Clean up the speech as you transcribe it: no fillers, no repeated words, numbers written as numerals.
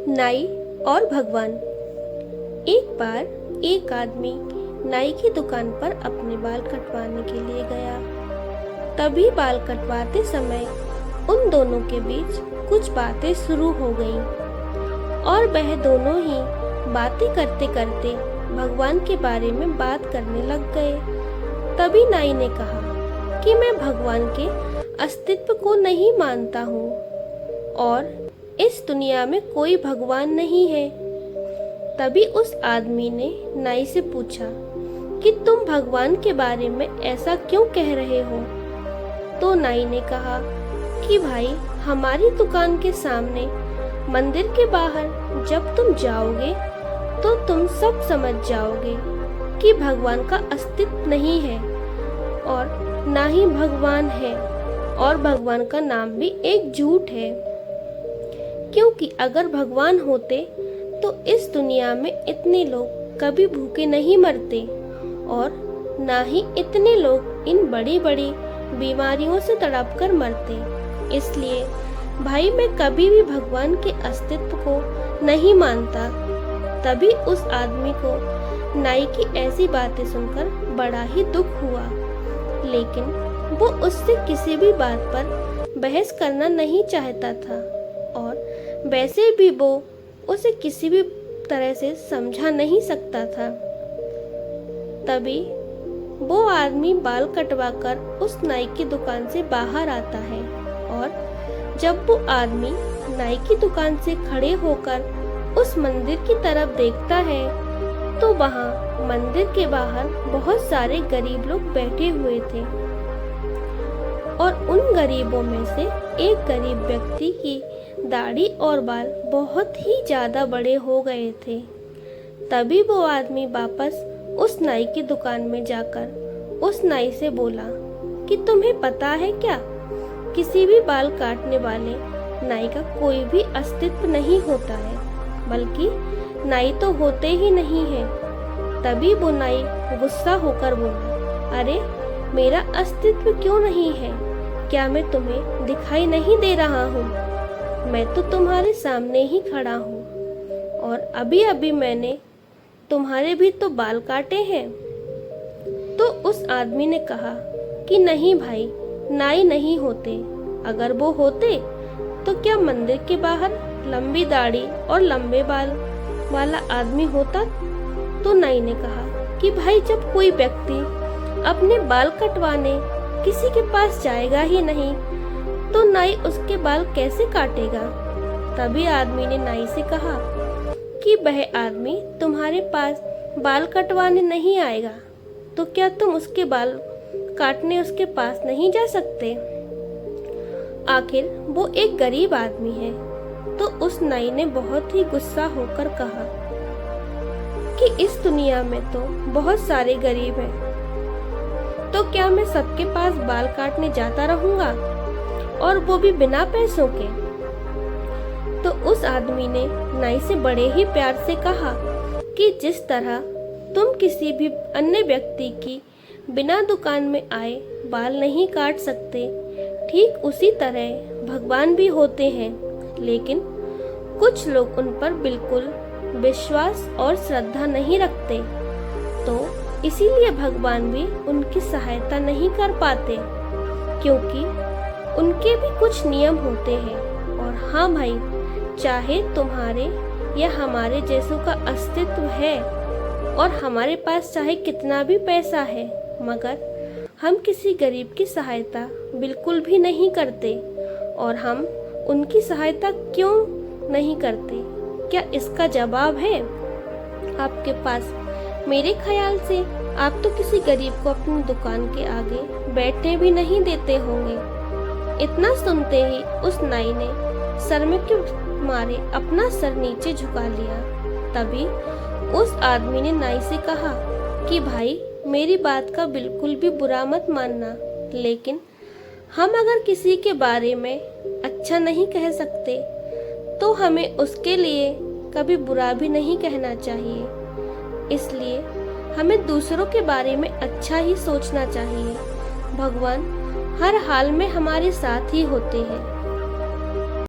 नाई और भगवान। एक बार एक आदमी नाई की दुकान पर अपने बाल कटवाने के लिए गया। तभी बाल कटवाते समय उन दोनों के बीच कुछ बातें शुरू हो गईं और वह दोनों ही बातें करते करते भगवान के बारे में बात करने लग गए। तभी नाई ने कहा कि मैं भगवान के अस्तित्व को नहीं मानता हूँ और इस दुनिया में कोई भगवान नहीं है। तभी उस आदमी ने नाई से पूछा कि तुम भगवान के बारे में ऐसा क्यों कह रहे हो। तो नाई ने कहा कि भाई, हमारी दुकान के सामने मंदिर के बाहर जब तुम जाओगे तो तुम सब समझ जाओगे कि भगवान का अस्तित्व नहीं है और ना ही भगवान है, और भगवान का नाम भी एक झूठ है। क्योंकि अगर भगवान होते तो इस दुनिया में इतने लोग कभी भूखे नहीं मरते और ना ही इतने लोग इन बड़ी बड़ी बीमारियों से तड़प कर मरते। इसलिए भाई, मैं कभी भी भगवान के अस्तित्व को नहीं मानता। तभी उस आदमी को नाई की ऐसी बातें सुनकर बड़ा ही दुख हुआ, लेकिन वो उससे किसी भी बात पर बहस करना नहीं चाहता था और वैसे भी वो उसे किसी भी तरह से समझा नहीं सकता था। तभी वो आदमी बाल कटवाकर उस नाई की दुकान से बाहर आता है और जब वो आदमी नाई की दुकान से खड़े होकर उस मंदिर की तरफ देखता है तो वहाँ मंदिर के बाहर बहुत सारे गरीब लोग बैठे हुए थे और उन गरीबों में से एक गरीब व्यक्ति की दाढ़ी और बाल बहुत ही ज्यादा बड़े हो गए थे। तभी वो आदमी वापस उस नाई की दुकान में जाकर उस नाई से बोला कि तुम्हें पता है क्या, किसी भी बाल काटने वाले नाई का कोई भी अस्तित्व नहीं होता है, बल्कि नाई तो होते ही नहीं है। तभी वो नाई गुस्सा होकर बोला, अरे मेरा अस्तित्व क्यों नहीं है? क्या मैं तुम्हें दिखाई नहीं दे रहा हूँ? मैं तो तुम्हारे सामने ही खड़ा हूँ और अभी अभी मैंने तुम्हारे भी तो बाल काटे हैं। तो उस आदमी ने कहा कि नहीं भाई, नाई नहीं होते। अगर वो होते तो क्या मंदिर के बाहर लंबी दाढ़ी और लंबे बाल वाला आदमी होता? तो नाई ने कहा कि भाई, जब कोई व्यक्ति अपने बाल कटवाने किसी के पास जाएगा ही नहीं तो नाई उसके बाल कैसे काटेगा? तभी आदमी ने नाई से कहा कि वह आदमी तुम्हारे पास बाल कटवाने नहीं आएगा तो क्या तुम उसके बाल काटने उसके पास नहीं जा सकते? आखिर वो एक गरीब आदमी है। तो उस नाई ने बहुत ही गुस्सा होकर कहा कि इस दुनिया में तो बहुत सारे गरीब हैं, तो क्या मैं सबके पास बाल काटने जाता रहूंगा, और वो भी बिना पैसों के? तो उस आदमी ने नाई से बड़े ही प्यार से कहा कि जिस तरह तुम किसी भी अन्य व्यक्ति की बिना दुकान में आए बाल नहीं काट सकते, ठीक उसी तरह भगवान भी होते हैं, लेकिन कुछ लोग उन पर बिल्कुल विश्वास और श्रद्धा नहीं रखते, तो इसीलिए भगवान भी उनकी सहायता नहीं कर पाते, क्योंकि उनके भी कुछ नियम होते हैं। और हाँ भाई, चाहे तुम्हारे या हमारे जैसों का अस्तित्व है और हमारे पास चाहे कितना भी पैसा है, मगर हम किसी गरीब की सहायता बिल्कुल भी नहीं करते। और हम उनकी सहायता क्यों नहीं करते? क्या इसका जवाब है आपके पास? मेरे ख्याल से आप तो किसी गरीब को अपनी दुकान के आगे बैठने भी नहीं देते होंगे। इतना सुनते ही उस नाई ने शर्म के मारे अपना सर नीचे झुका लिया। तभी उस आदमी ने नाई से कहा कि भाई, मेरी बात का बिल्कुल भी बुरा मत मानना, लेकिन हम अगर किसी के बारे में अच्छा नहीं कह सकते तो हमें उसके लिए कभी बुरा भी नहीं कहना चाहिए। इसलिए हमें दूसरों के बारे में अच्छा ही सोचना चाहिए। भगवान हर हाल में हमारे साथ ही होते हैं।